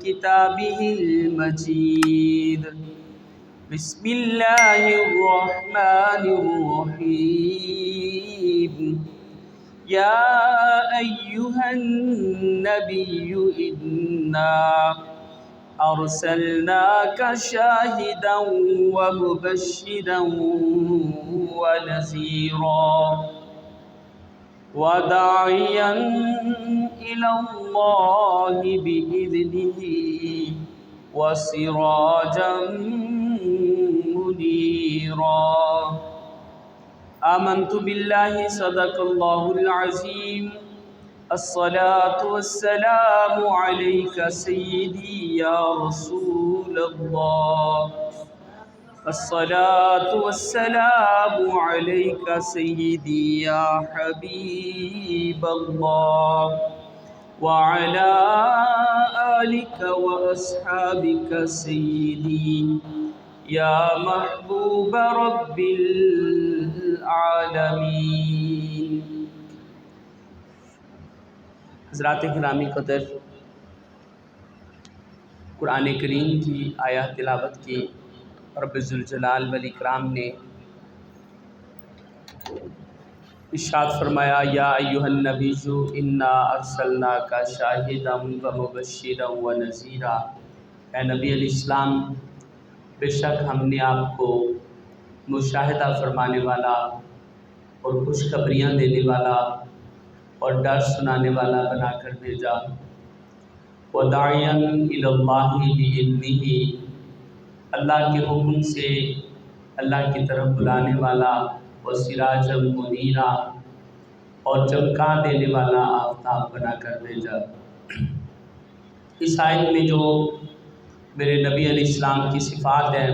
كتابه المجيد. بسم الله الرحمن الرحيم. يا أيها النبي إنا أرسلناك شاهدا ومبشرا ونذيرا وداعيا إلى الله بإذنه وسراجا منيرا. آمنت بالله صدق الله العظيم. الصلاة والسلام عليك سيدي يا رسول الله. الصلاة والسلام عليك سيدي يا حبيب الله وعلى آلك وأصحابك سيدي يا محبوب رب العالمين. حضرات گرامی قدر، قرآن کریم کی آیات تلاوت کی رب ذوالجلال والاکرام نے ارشاد فرمایا، یا ایھا النبی انا ارسلناک شاہدا ومبشرا ونذیرا. اے نبی علیہ السلام، بے شک ہم نے آپ کو مشاہدہ فرمانے والا اور خوشخبریاں دینے والا اور ڈر سنانے والا بنا کر بھیجا. وداعیا الی اللہ بإذنہ، اللہ کے حکم سے اللہ کی طرف بلانے والا، وسراجا منیرا، اور چمکا دینے والا آفتاب بنا کر بھیجا. اس آیت میں جو میرے نبی علیہ السلام کی صفات ہیں،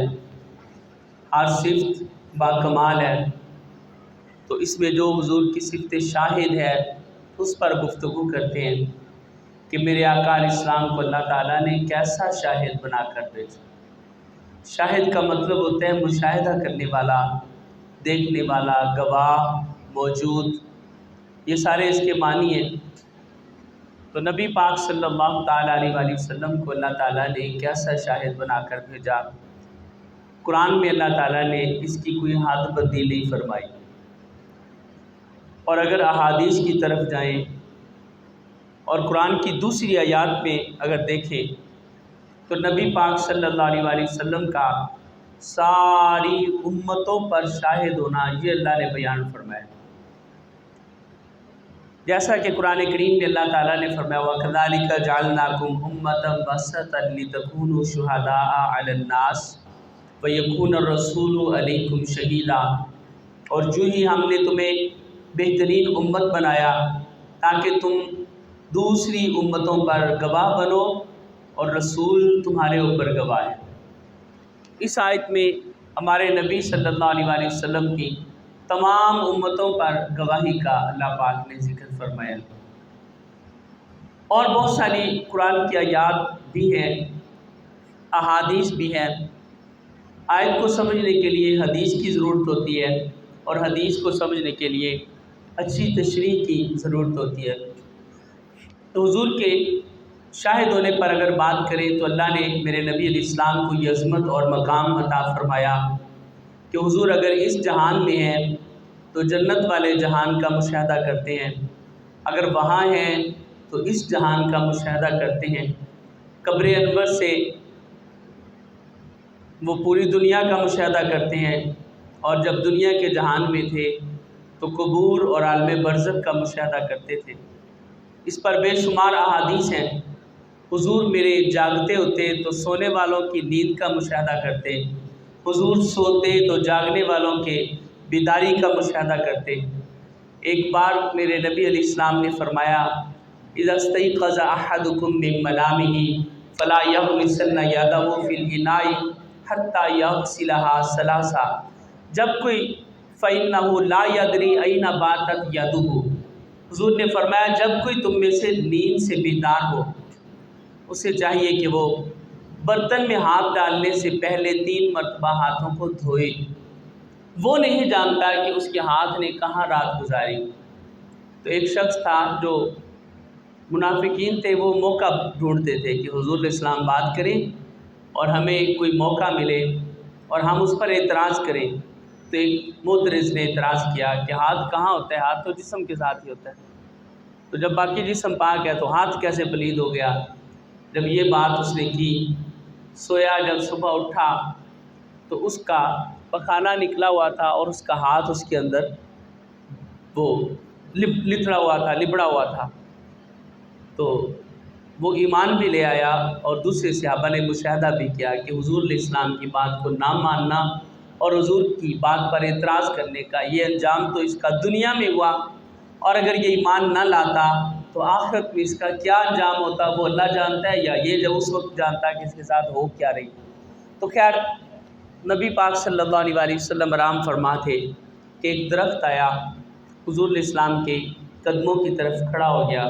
ہر صفت باکمال ہے، تو اس میں جو حضور کی صفت شاہد ہے اس پر گفتگو کرتے ہیں کہ میرے آقا علیہ السلام کو اللہ تعالیٰ نے کیسا شاہد بنا کر بھیجا. شاہد کا مطلب ہوتا ہے مشاہدہ کرنے والا، دیکھنے والا، گواہ، موجود، یہ سارے اس کے معنی ہیں. تو نبی پاک صلی اللہ تعالیٰ علیہ وآلہ وسلم کو اللہ تعالیٰ نے کیسا شاہد بنا کر بھیجا. قرآن میں اللہ تعالیٰ نے اس کی کوئی حد بندی نہیں فرمائی. اور اگر احادیث کی طرف جائیں اور قرآن کی دوسری آیات میں اگر دیکھیں تو نبی پاک صلی اللہ علیہ وآلہ وسلم کا ساری امتوں پر شاہد ہونا یہ اللہ نے بیان فرمایا. جیسا کہ قرآن کریم میں اللہ تعالیٰ نے فرمایا وَكَذَلِكَ جَعَلْنَاكُمْ أُمَّةً وَسَطًا لِتَكُونُوا شُهَدَاءَ عَلَى النَّاسِ وَيَكُونَ الرَّسُولُ عَلَيْكُمْ شَهِيدًا. اور جو ہی ہم نے تمہیں بہترین امت بنایا تاکہ تم دوسری امتوں پر گواہ بنو اور رسول تمہارے اوپر گواہ ہے. اس آیت میں ہمارے نبی صلی اللہ علیہ وآلہ وسلم کی تمام امتوں پر گواہی کا اللہ پاک نے ذکر فرمایا. اور بہت ساری قرآن کی آیات بھی ہیں، احادیث بھی ہیں. آیت کو سمجھنے کے لیے حدیث کی ضرورت ہوتی ہے اور حدیث کو سمجھنے کے لیے اچھی تشریح کی ضرورت ہوتی ہے. تو حضور کے شاہد ہونے پر اگر بات کریں تو اللہ نے میرے نبی علیہ السلام کو یہ عظمت اور مقام عطا فرمایا کہ حضور اگر اس جہان میں ہیں تو جنت والے جہان کا مشاہدہ کرتے ہیں، اگر وہاں ہیں تو اس جہان کا مشاہدہ کرتے ہیں. قبر انور سے وہ پوری دنیا کا مشاہدہ کرتے ہیں، اور جب دنیا کے جہان میں تھے تو قبور اور عالم برزخ کا مشاہدہ کرتے تھے. اس پر بے شمار احادیث ہیں. حضور میرے جاگتے ہوتے تو سونے والوں کی نیند کا مشاہدہ کرتے، حضور سوتے تو جاگنے والوں کے بیداری کا مشاہدہ کرتے. ایک بار میرے نبی علیہ السلام نے فرمایا اذا استيقظ احدكم من منامه فلا يغمسن يده في الاناء حتى يغسلها ثلاثا. جب کوئی فإنه لا يدري أين باتت يده. حضور نے فرمایا جب کوئی تم میں سے نیند سے بیدار ہو اسے چاہیے کہ وہ برتن میں ہاتھ ڈالنے سے پہلے 3 مرتبہ ہاتھوں کو دھوئے. وہ نہیں جانتا کہ اس کے ہاتھ نے کہاں رات گزاری. تو ایک شخص تھا جو منافقین تھے وہ موقع ڈھونڈتے تھے کہ حضور علیہ السلام بات کریں اور ہمیں کوئی موقع ملے اور ہم اس پر اعتراض کریں۔ تو ایک معترض نے اعتراض کیا کہ ہاتھ کہاں ہوتا ہے؟ ہاتھ تو جسم کے ساتھ ہی ہوتا ہے، تو جب باقی جسم پاک ہے تو ہاتھ کیسے پلید ہو گیا؟ جب یہ بات اس نے کی، سویا جب صبح اٹھا تو اس کا پخانہ نکلا ہوا تھا اور اس کا ہاتھ اس کے اندر وہ لتڑا ہوا تھا، لبڑا ہوا تھا۔ تو وہ ایمان بھی لے آیا اور دوسرے صحابہ نے مشاہدہ بھی کیا کہ حضور علیہ السلام کی بات کو نہ ماننا اور حضور کی بات پر اعتراض کرنے کا یہ انجام تو اس کا دنیا میں ہوا، اور اگر یہ ایمان نہ لاتا تو آخرت میں اس کا کیا انجام ہوتا وہ اللہ جانتا ہے، یا یہ جب اس وقت جانتا ہے کہ اس کے ساتھ ہو کیا رہی۔ تو خیر نبی پاک صلی اللہ علیہ وآلہ وسلم آرام فرما تھے کہ ایک درخت آیا، حضور علیہ السلام کے قدموں کی طرف کھڑا ہو گیا،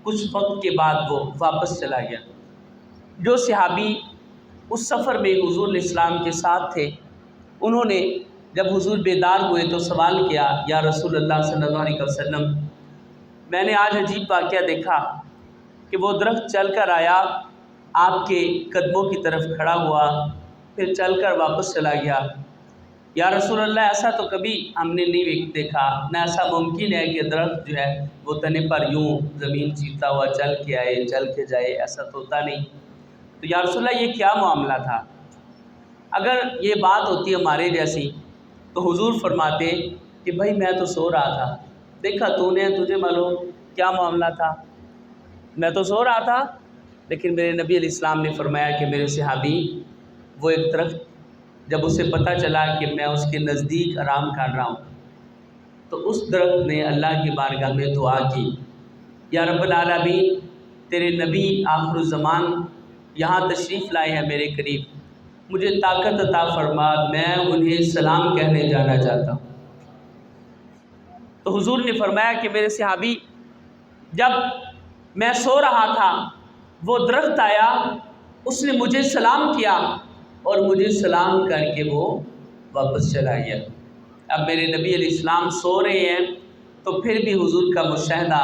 کچھ وقت کے بعد وہ واپس چلا گیا۔ جو صحابی اس سفر میں حضور علیہ السلام کے ساتھ تھے، انہوں نے جب حضور بیدار ہوئے تو سوال کیا، یا رسول اللہ صلی اللہ علیہ وسلم، میں نے آج عجیب واقعہ دیکھا کہ وہ درخت چل کر آیا، آپ کے قدموں کی طرف کھڑا ہوا، پھر چل کر واپس چلا گیا۔ یا رسول اللہ ایسا تو کبھی ہم نے نہیں دیکھا، نہ ایسا ممکن ہے کہ درخت جو ہے وہ تنے پر یوں زمین چیرتا ہوا چل کے آئے، چل کے جائے، ایسا تو ہوتا نہیں۔ تو یا رسول اللہ یہ کیا معاملہ تھا؟ اگر یہ بات ہوتی ہمارے جیسی تو حضور فرماتے کہ بھائی میں تو سو رہا تھا، دیکھا تو نے، تجھے معلوم کیا معاملہ تھا؟ میں تو سو رہا تھا، لیکن میرے نبی علیہ السلام نے فرمایا کہ میرے صحابی وہ ایک درخت جب اسے پتہ چلا کہ میں اس کے نزدیک آرام کر رہا ہوں تو اس درخت نے اللہ کی بارگاہ میں دعا کی، یا رب العالمین تیرے نبی آخر الزمان یہاں تشریف لائے ہیں میرے قریب، مجھے طاقت عطا فرما، میں انہیں سلام کہنے جانا چاہتا ہوں۔ تو حضور نے فرمایا کہ میرے صحابی جب میں سو رہا تھا وہ درخت آیا، اس نے مجھے سلام کیا اور مجھے سلام کر کے وہ واپس چلا گیا۔ اب میرے نبی علیہ السلام سو رہے ہیں تو پھر بھی حضور کا مشاہدہ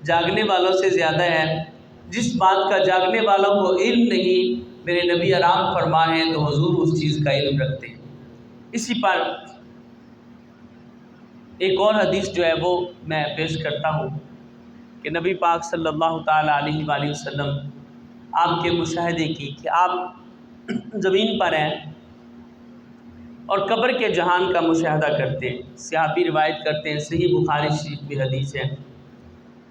جاگنے والوں سے زیادہ ہے۔ جس بات کا جاگنے والوں کو علم نہیں، میرے نبی آرام فرما ہیں تو حضور اس چیز کا علم رکھتے ہیں۔ اسی پر ایک اور حدیث جو ہے وہ میں پیش کرتا ہوں کہ نبی پاک صلی اللہ تعالیٰ علیہ وآلہ وسلم آپ کے مشاہدے کی کہ آپ زمین پر ہیں اور قبر کے جہان کا مشاہدہ کرتے ہیں۔ صحابی روایت کرتے ہیں، صحیح بخاری شریف میں حدیث ہے،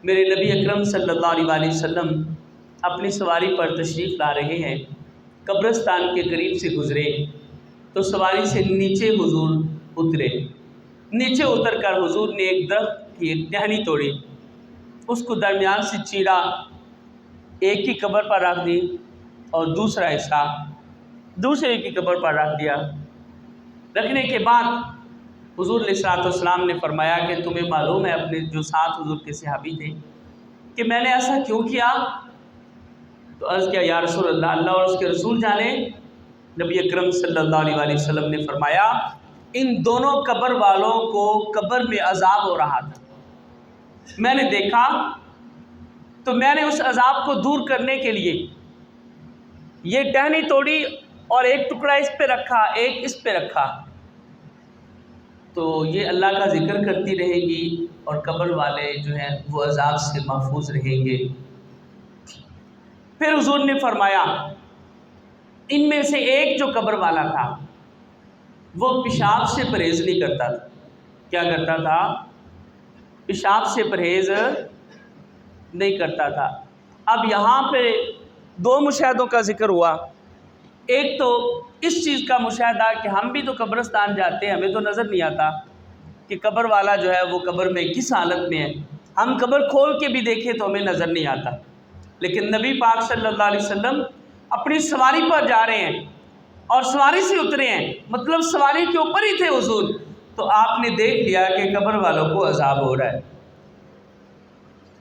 میرے نبی اکرم صلی اللہ علیہ وآلہ وسلم اپنی سواری پر تشریف لا رہے ہیں، قبرستان کے قریب سے گزرے تو سواری سے نیچے حضور اترے، نیچے اتر کر حضور نے ایک درخت کی ایک ٹہنی توڑی، اس کو درمیان سے چیرا، ایک کی قبر پر رکھ دی اور دوسرا حصہ دوسرے کی قبر پر رکھ دیا۔ رکھنے کے بعد حضور علیہ السلام نے فرمایا کہ تمہیں معلوم ہے اپنے جو ساتھ حضور کے صحابی تھے کہ میں نے ایسا کیوں کیا؟ تو عرض کیا یا رسول اللہ، اللہ اور اس کے رسول جانے۔ نبی اکرم صلی اللہ علیہ وآلہ وسلم نے فرمایا ان دونوں قبر والوں کو قبر میں عذاب ہو رہا تھا، میں نے دیکھا تو میں نے اس عذاب کو دور کرنے کے لیے یہ ٹہنی توڑی اور ایک ٹکڑا اس پہ رکھا، ایک اس پہ رکھا، تو یہ اللہ کا ذکر کرتی رہے گی اور قبر والے جو ہیں وہ عذاب سے محفوظ رہیں گے۔ پھر حضور نے فرمایا ان میں سے ایک جو قبر والا تھا وہ پیشاب سے پرہیز نہیں کرتا تھا۔ کیا کرتا تھا؟ پیشاب سے پرہیز نہیں کرتا تھا۔ اب یہاں پہ دو مشاہدوں کا ذکر ہوا، ایک تو اس چیز کا مشاہدہ کہ ہم بھی تو قبرستان جاتے ہیں، ہمیں تو نظر نہیں آتا کہ قبر والا جو ہے وہ قبر میں کس حالت میں ہے، ہم قبر کھول کے بھی دیکھیں تو ہمیں نظر نہیں آتا، لیکن نبی پاک صلی اللہ علیہ وسلم اپنی سواری پر جا رہے ہیں اور سواری سے اترے ہیں، مطلب سواری کے اوپر ہی تھے حضور، تو آپ نے دیکھ لیا کہ قبر والوں کو عذاب ہو رہا ہے۔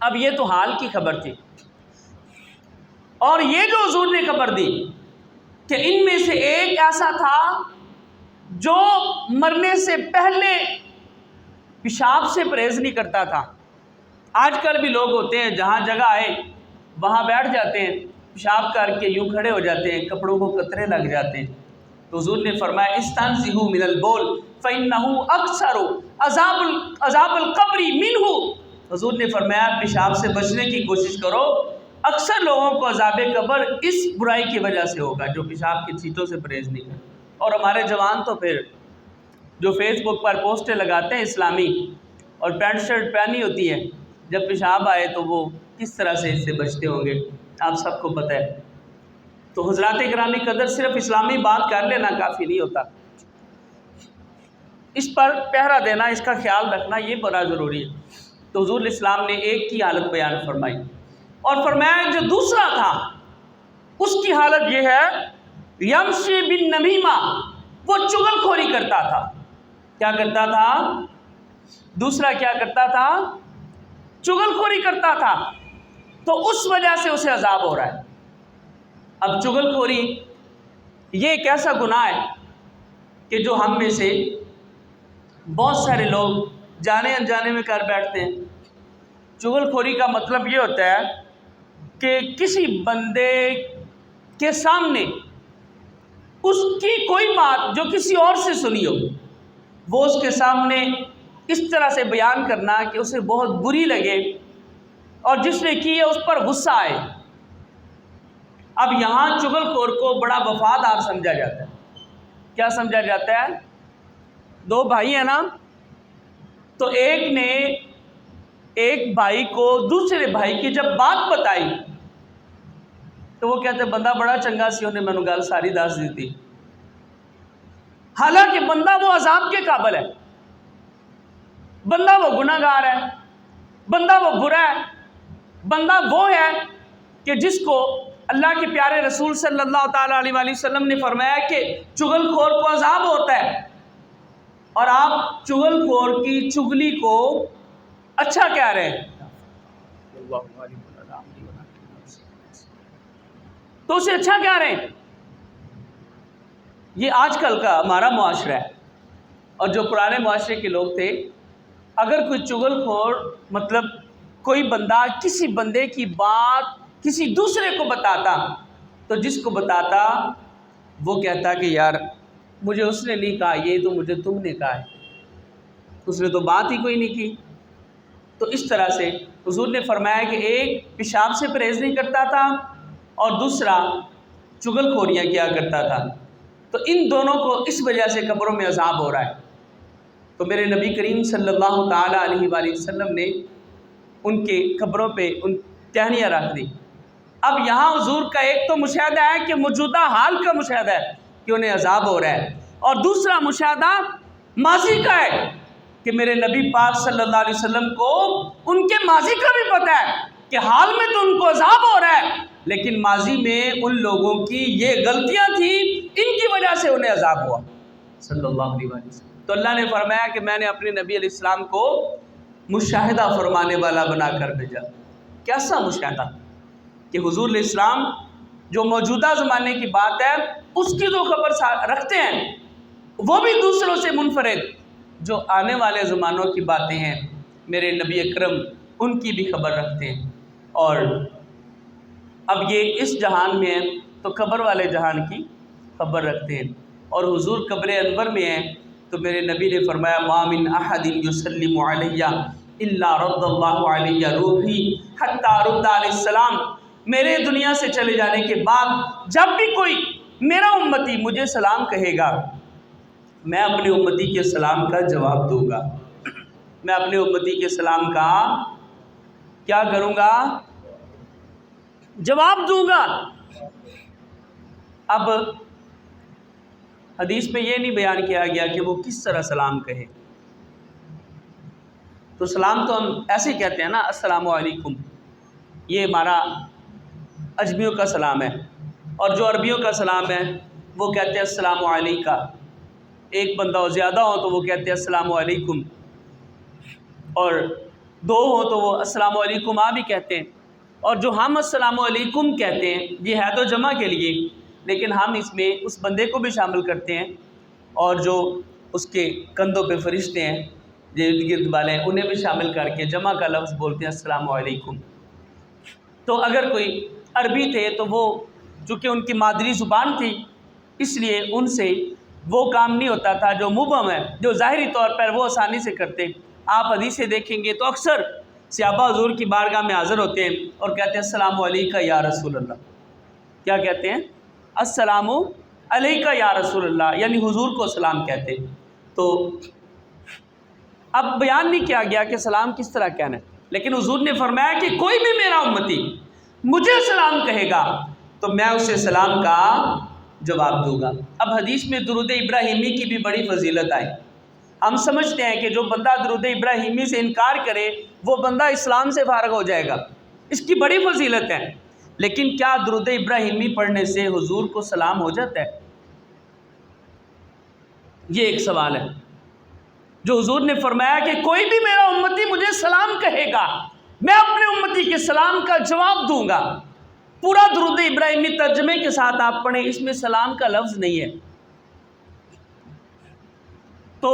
اب یہ تو حال کی خبر تھی، اور یہ جو حضور نے خبر دی کہ ان میں سے ایک ایسا تھا جو مرنے سے پہلے پیشاب سے پرہیز نہیں کرتا تھا، آج کل بھی لوگ ہوتے ہیں جہاں جگہ آئے وہاں بیٹھ جاتے ہیں، پیشاب کر کے یوں کھڑے ہو جاتے ہیں، کپڑوں کو قطرے لگ جاتے ہیں. تو حضور نے فرمایا استنزہوا من البول فإنہ اکثر عذاب القبر منہ. حضور نے فرمایا پیشاب سے بچنے کی کوشش کرو، اکثر لوگوں کو عذاب قبر اس برائی کی وجہ سے ہوگا جو پیشاب کی چیٹوں سے پرہیز نہیں کرتے. اور ہمارے جوان تو پھر جو فیس بک پر پوسٹیں لگاتے ہیں اسلامی اور پینٹ شرٹ پہنی ہوتی ہے، جب پیشاب آئے تو وہ کس طرح سے اس سے بچتے ہوں گے آپ سب کو پتہ ہے. تو حضرات گرامی قدر صرف اسلامی بات کر لینا کافی نہیں ہوتا، اس پر پہرا دینا، اس کا خیال رکھنا یہ بڑا ضروری ہے. تو حضور اسلام نے ایک کی حالت بیان فرمائی اور فرمایا جو دوسرا تھا اس کی حالت یہ ہے یمشی بالنمیمہ، وہ چغل خوری کرتا تھا. کیا کرتا تھا؟ دوسرا کیا کرتا تھا؟ چغل خوری کرتا تھا. تو اس وجہ سے اسے عذاب ہو رہا ہے. اب چغل خوری یہ ایک ایسا گناہ ہے کہ جو ہم میں سے بہت سارے لوگ جانے انجانے میں کر بیٹھتے ہیں. چغل خوری کا مطلب یہ ہوتا ہے کہ کسی بندے کے سامنے اس کی کوئی بات جو کسی اور سے سنی ہو وہ اس کے سامنے اس طرح سے بیان کرنا کہ اسے بہت بری لگے اور جس نے کی ہے اس پر غصہ آئے. اب یہاں چغل خور کو بڑا وفادار سمجھا جاتا ہے. کیا سمجھا جاتا ہے؟ دو بھائی ہیں نا، تو ایک نے ایک بھائی کو دوسرے بھائی کی جب بات بتائی تو وہ کہتے بندہ بڑا چنگا سی انہیں میں نے گل ساری دس دی تھی، حالانکہ بندہ وہ عذاب کے قابل ہے، بندہ وہ گناہ گار ہے، بندہ وہ برا ہے، بندہ وہ ہے کہ جس کو اللہ کے پیارے رسول صلی اللہ تعالیٰ علیہ وآلہ وسلم نے فرمایا کہ چغل خور کو عذاب ہوتا ہے، اور آپ چغل خور کی چغلی کو اچھا کہہ رہے ہیں. تو اسے اچھا کہہ رہے ہیں. یہ آج کل کا ہمارا معاشرہ ہے، اور جو پرانے معاشرے کے لوگ تھے اگر کوئی چغل خور مطلب کوئی بندہ کسی بندے کی بات کسی دوسرے کو بتاتا تو جس کو بتاتا وہ کہتا کہ یار مجھے اس نے نہیں کہا، یہ تو مجھے تم نے کہا ہے، اس نے تو بات ہی کوئی نہیں کی. تو اس طرح سے حضور نے فرمایا کہ ایک پیشاب سے پرہیز نہیں کرتا تھا اور دوسرا چغل خوریاں کیا کرتا تھا. تو ان دونوں کو اس وجہ سے قبروں میں عذاب ہو رہا ہے. تو میرے نبی کریم صلی اللہ تعالیٰ علیہ وآلہ وسلم نے ان کے قبروں پہ ان ٹہنیاں رکھ دی. اب یہاں حضور کا ایک تو مشاہدہ ہے کہ موجودہ حال کا مشاہدہ ہے کہ انہیں عذاب ہو رہا ہے، اور دوسرا مشاہدہ ماضی کا ہے کہ میرے نبی پاک صلی اللہ علیہ وسلم کو ان کے ماضی کا بھی پتہ ہے کہ حال میں تو ان کو عذاب ہو رہا ہے لیکن ماضی میں ان لوگوں کی یہ غلطیاں تھیں، ان کی وجہ سے انہیں عذاب ہوا صلی اللہ علیہ وسلم. تو اللہ نے فرمایا کہ میں نے اپنے نبی علیہ السلام کو مشاہدہ فرمانے والا بنا کر بھیجا. کیسا مشاہدہ کہ حضور علیہ السلام جو موجودہ زمانے کی بات ہے اس کی تو خبر رکھتے ہیں، وہ بھی دوسروں سے منفرد جو آنے والے زمانوں کی باتیں ہیں میرے نبی اکرم ان کی بھی خبر رکھتے ہیں. اور اب یہ اس جہان میں ہیں تو قبر والے جہان کی خبر رکھتے ہیں. اور حضور قبر انور میں ہیں تو میرے نبی نے فرمایا ما من احد یسلم علیہ الا رد اللہ علیہ روحی حتی رد علیہ السلام. میرے دنیا سے چلے جانے کے بعد جب بھی کوئی میرا امتی مجھے سلام کہے گا میں اپنے امتی کے سلام کا جواب دوں گا. میں اپنے امتی کے سلام کا کیا کروں گا؟ جواب دوں گا. اب حدیث میں یہ نہیں بیان کیا گیا کہ وہ کس طرح سلام کہے. تو سلام تو ہم ایسے ہی کہتے ہیں نا السلام علیکم، یہ ہمارا اجمیوں کا سلام ہے، اور جو عربیوں کا سلام ہے وہ کہتے ہیں السلام علیکہ. ایک بندہ زیادہ ہو تو وہ کہتے ہیں السلام علیکم، اور دو ہو تو وہ السلام علیکم بھی کہتے ہیں. اور جو ہم السلام علیکم کہتے ہیں یہ ہے تو جمع کے لیے، لیکن ہم اس میں اس بندے کو بھی شامل کرتے ہیں اور جو اس کے کندھوں پہ فرشتے ہیں جو ارد گرد والے ہیں انہیں بھی شامل کر کے جمع کا لفظ بولتے ہیں السلام علیکم۔ تو اگر کوئی عربی تھے تو وہ چونکہ ان کی مادری زبان تھی اس لیے ان سے وہ کام نہیں ہوتا تھا جو مبہم ہے، جو ظاہری طور پر وہ آسانی سے کرتے۔ آپ حدیثیں دیکھیں گے تو اکثر صحابہ حضور کی بارگاہ میں حاضر ہوتے ہیں اور کہتے ہیں السلام علیکہ یا رسول اللہ۔ کیا کہتے ہیں؟ السلام علیکہ یا رسول اللہ، یعنی حضور کو سلام کہتے۔ تو اب بیان نہیں کیا گیا کہ سلام کس طرح کہنا ہے، لیکن حضور نے فرمایا کہ کوئی بھی میرا امتی مجھے سلام کہے گا تو میں اسے سلام کا جواب دوں گا۔ اب حدیث میں درود ابراہیمی کی بھی بڑی فضیلت آئی۔ ہم سمجھتے ہیں کہ جو بندہ درود ابراہیمی سے انکار کرے وہ بندہ اسلام سے فارغ ہو جائے گا، اس کی بڑی فضیلت ہے، لیکن کیا درود ابراہیمی پڑھنے سے حضور کو سلام ہو جاتا ہے؟ یہ ایک سوال ہے جو حضور نے فرمایا کہ کوئی بھی میرا امتی مجھے سلام کہے گا میں اپنے امتی کے سلام کا جواب دوں گا۔ پورا درود ابراہیمی ترجمے کے ساتھ آپ پڑھیں، اس میں سلام کا لفظ نہیں ہے۔ تو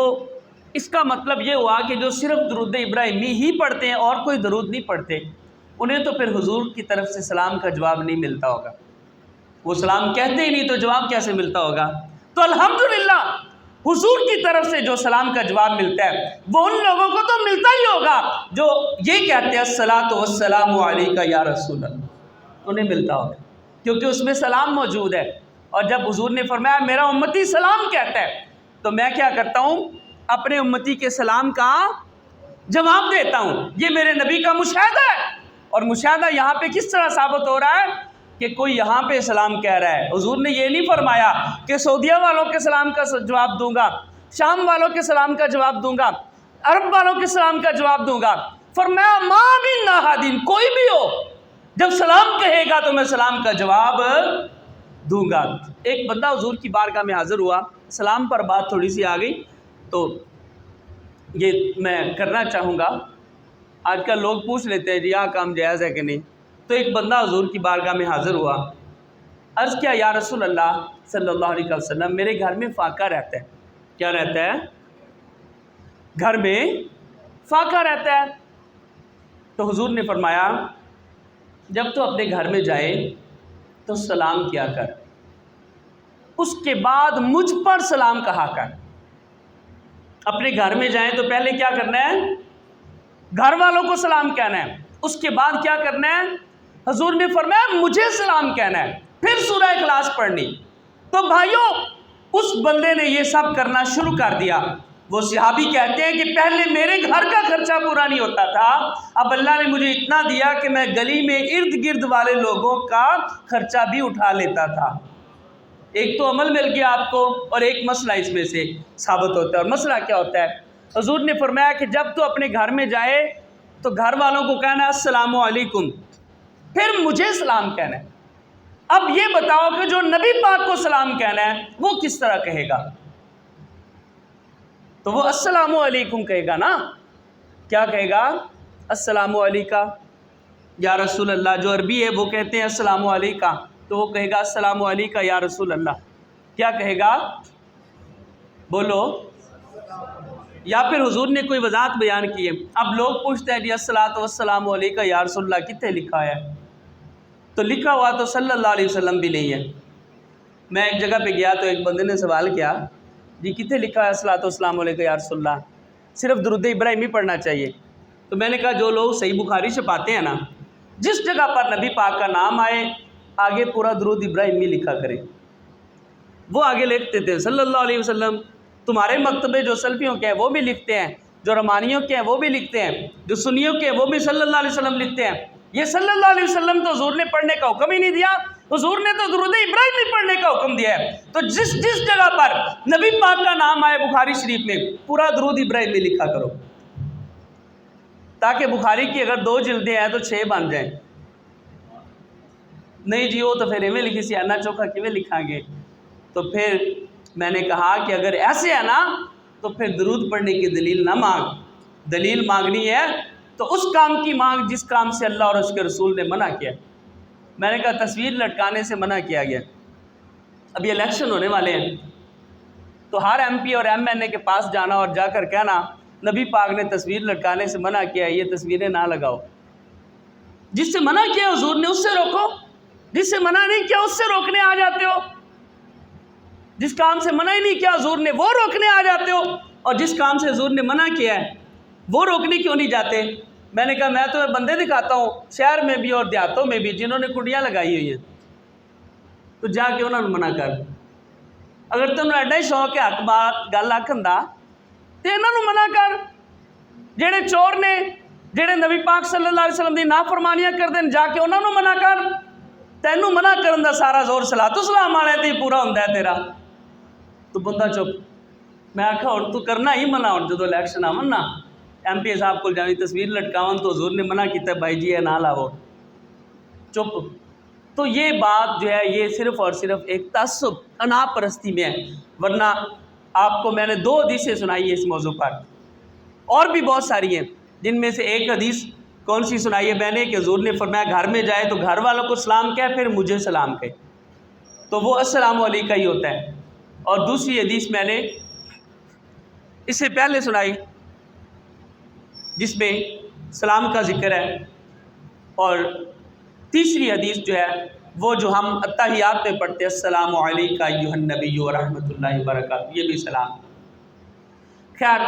اس کا مطلب یہ ہوا کہ جو صرف درود ابراہیمی ہی پڑھتے ہیں اور کوئی درود نہیں پڑھتے انہیں تو پھر حضور کی طرف سے سلام کا جواب نہیں ملتا ہوگا، وہ سلام کہتے ہی نہیں تو جواب کیسے ملتا ہوگا؟ تو الحمدللہ حضور کی طرف سے جو سلام کا جواب ملتا ہے وہ ان لوگوں کو تو ملتا ہی ہوگا جو یہ کہتے ہیں الصلاۃ والسلام علیکہ یا رسول اللہ، انہیں ملتا ہوگا کیونکہ اس میں سلام موجود ہے۔ اور جب حضور نے فرمایا میرا امتی سلام کہتا ہے تو میں کیا کرتا ہوں؟ اپنے امتی کے سلام کا جواب دیتا ہوں۔ یہ میرے نبی کا مشاہدہ ہے، اور مشاہدہ یہاں پہ کس طرح ثابت ہو رہا ہے کہ کوئی یہاں پہ سلام کہہ رہا ہے۔ حضور نے یہ نہیں فرمایا کہ سعودیہ والوں کے سلام کا جواب دوں گا، شام والوں کے سلام کا جواب دوں گا، عرب والوں کے سلام کا جواب دوں گا۔ فرمایا ما من احد، کوئی بھی ہو جب سلام کہے گا تو میں سلام کا جواب دوں گا۔ ایک بندہ حضور کی بارگاہ میں حاضر ہوا، سلام پر بات تھوڑی سی آ گئی تو یہ میں کرنا چاہوں گا۔ آج کل لوگ پوچھ لیتے ہیں جی یہ کام جائز ہے کہ نہیں۔ تو ایک بندہ حضور کی بارگاہ میں حاضر ہوا، عرض کیا یا رسول اللہ صلی اللہ علیہ وسلم میرے گھر میں فاقہ رہتا ہے۔ کیا رہتا ہے؟ گھر میں فاقہ رہتا ہے۔ تو حضور نے فرمایا جب تو اپنے گھر میں جائے تو سلام کیا کر، اس کے بعد مجھ پر سلام کہا کر۔ اپنے گھر میں جائیں تو پہلے کیا کرنا ہے؟ گھر والوں کو سلام کہنا ہے، اس کے بعد کیا کرنا ہے؟ حضور نے فرمایا مجھے سلام کہنا ہے، پھر سورہ اخلاص پڑھنی۔ تو بھائیوں اس بندے نے یہ سب کرنا شروع کر دیا۔ وہ صحابی کہتے ہیں کہ پہلے میرے گھر کا خرچہ پورا نہیں ہوتا تھا، اب اللہ نے مجھے اتنا دیا کہ میں گلی میں ارد گرد والے لوگوں کا خرچہ بھی اٹھا لیتا تھا۔ ایک تو عمل مل گیا آپ کو، اور ایک مسئلہ اس میں سے ثابت ہوتا ہے۔ اور مسئلہ کیا ہوتا ہے؟ حضور نے فرمایا کہ جب تو اپنے گھر میں جائے تو گھر والوں کو کہنا ہے السلام علیکم، پھر مجھے سلام کہنا ہے۔ اب یہ بتاؤ کہ جو نبی پاک کو سلام کہنا ہے وہ کس طرح کہے گا؟ تو وہ السلام علیکم کہے گا نا۔ کیا کہے گا؟ السلام علیکہ یا رسول اللہ۔ جو عربی ہے وہ کہتے ہیں السلام علیکہ، تو وہ کہے گا السلام علیکہ یا رسول اللہ۔ کیا کہے گا؟ بولو۔ یا پھر حضور نے کوئی وضاحت بیان کی ہے۔ اب لوگ پوچھتے ہیں جی الصلاۃ والسلام علیکہ یا رسول اللہ کتنے لکھا ہے؟ تو لکھا ہوا تو صلی اللہ علیہ وسلم بھی نہیں ہے۔ میں ایک جگہ پہ گیا تو ایک بندے نے سوال کیا جی کتنے لکھا ہے الصلاۃ والسلام علیکہ یا رسول اللہ، صرف درود ابراہیمی پڑھنا چاہیے۔ تو میں نے کہا جو لوگ صحیح بخاری سے پاتے ہیں نا، جس جگہ پر نبی پاک کا نام آئے آگے پورا درود ابراہیمی لکھا کریں۔ وہ آگے لکھتے تھے صلی اللہ علیہ وسلم۔ تمہارے مکتبے جو سلفیوں کے ہیں وہ بھی لکھتے ہیں، جو رمانیوں کے ہیں وہ بھی لکھتے ہیں، جو سنیوں کے ہیں وہ بھی صلی اللہ علیہ وسلم لکھتے ہیں۔ یہ صلی اللہ علیہ وسلم تو حضور نے پڑھنے کا حکم ہی نہیں دیا، حضور نے تو درود ابراہیمی پڑھنے کا حکم دیا ہے۔ تو جس جگہ پر نبی پاک کا نام آئے بخاری شریف میں پورا درود ابراہیمی لکھا کرو، تاکہ بخاری کی اگر 2 جلدیں ہیں تو 6 بن جائیں۔ نہیں جی وہ تو پھر ایویں لکھی سی آنا چوکھا کیویں لکھاں گے۔ تو پھر میں نے کہا کہ اگر ایسے ہے نا تو پھر درود پڑھنے کی دلیل نہ مانگ، دلیل مانگنی ہے تو اس کام کی مانگ جس کام سے اللہ اور اس کے رسول نے منع کیا۔ میں نے کہا تصویر لٹکانے سے منع کیا گیا۔ اب یہ الیکشن ہونے والے ہیں تو ہر ایم پی اور ایم این اے کے پاس جانا اور جا کر کہنا نبی پاک نے تصویر لٹکانے سے منع کیا، یہ تصویریں نہ لگاؤ۔ جس سے منع کیا حضور نے اس سے روکو، جس سے منع نہیں کیا اس سے روکنے آ جاتے ہو۔ جس کام سے منع ہی نہیں کیا حضور نے وہ روکنے آ جاتے ہو، اور جس کام سے حضور نے منع کیا ہے وہ روکنے کیوں نہیں جاتے؟ میں نے کہا میں تمہیں بندے دکھاتا ہوں شہر میں بھی اور دیہاتوں میں بھی جنہوں نے کنڈیاں لگائی ہوئی ہیں، تو جا کے انہوں نے منع کر۔ اگر تمہیں ایڈا ہی شوق ہے حق بات گل آکھن دا تے انہوں نے منع کر۔ جڑے چور نے، جڑے نبی پاک صلی اللہ علیہ وسلم دی نافرمانیاں کردے ہیں، جا کے انہوں نے منع کر۔ تینوں منع کرن دا سارا زور صلاۃ السلام والے تے پورا ہوندا ہے تیرا، تو بندہ چپ۔ میں آکھا ہن تو کرنا ہی منع، ہن جدو الیکشن آون نا ایم پی صاحب کو جاویں تصویر لٹکاون تو حضور نے منع کیتا ہے بھائی جی یہ نہ لاؤ، چپ۔ تو یہ بات جو ہے یہ صرف اور صرف ایک تعصب، انا پرستی میں ہے، ورنہ آپ کو میں نے 2 حدیثیں سنائی ہیں اس موضوع پر، اور بھی بہت ساری ہیں، جن میں سے ایک حدیث کون سی سنائی ہے میں نے کہ حضور نے فرمایا گھر میں جائے تو گھر والوں کو سلام کہے پھر مجھے سلام کہے، تو وہ السلام علیکہ ہی ہوتا ہے۔ اور دوسری حدیث میں نے اس سے پہلے سنائی جس میں سلام کا ذکر ہے، اور تیسری حدیث جو ہے وہ جو ہم اتحیات میں پڑھتے ہیں السلام علیکہ ایھا النبی ورحمۃ اللہ وبرکاتہ، یہ بھی سلام۔ خیر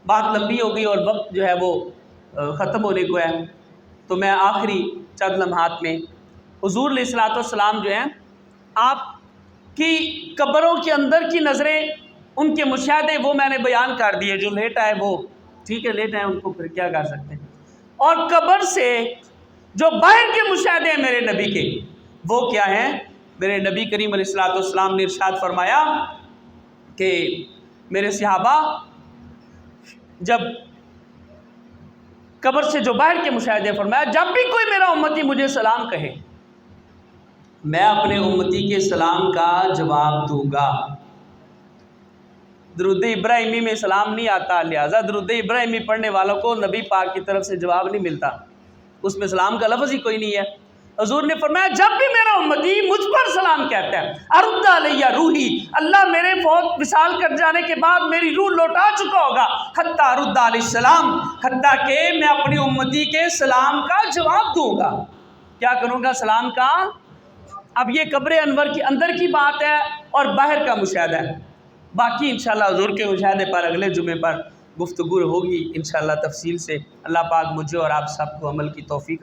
بات لمبی ہو گئی اور وقت جو ہے وہ ختم ہونے کو ہے، تو میں آخری چند لمحات میں حضور علیہ الصلوۃ والسلام جو ہیں آپ کی قبروں کے اندر کی نظریں، ان کے مشاہدے وہ میں نے بیان کر دیے۔ جو لیٹا ہے وہ ٹھیک ہے، لیٹا ہے ان کو پھر کیا کر سکتے ہیں۔ اور قبر سے جو باہر کے مشاہدے ہیں میرے نبی کے، وہ کیا ہیں؟ میرے نبی کریم علیہ الصلوۃ والسلام نے ارشاد فرمایا کہ میرے صحابہ جب قبر سے جو باہر کے مشاہدے، فرمایا جب بھی کوئی میرا امتی مجھے سلام کہے میں اپنے امتی کے سلام کا جواب دوں گا۔ درود ابراہیمی میں سلام نہیں آتا، لہٰذا درود ابراہیمی پڑھنے والوں کو نبی پاک کی طرف سے جواب نہیں ملتا، اس میں سلام کا لفظ ہی کوئی نہیں ہے۔ حضور نے فرمایا جب بھی میرا امتی مجھ پر سلام کہتا ہے، ارد علیہ روحی، اللہ میرے فوت وصال کر جانے کے بعد میری روح لوٹا چکا ہوگا، حتی ارد علیہ السلام، حتیٰ کہ میں اپنی امتی کے سلام کا جواب دوں گا۔ کیا کروں گا؟ سلام کا۔ اب یہ قبر انور کے اندر کی بات ہے اور باہر کا مشاہدہ ہے، باقی انشاءاللہ حضور کے مشاہدے پر اگلے جمعے پر گفتگو ہوگی انشاءاللہ تفصیل سے۔ اللہ پاک مجھے اور آپ سب کو عمل کی توفیق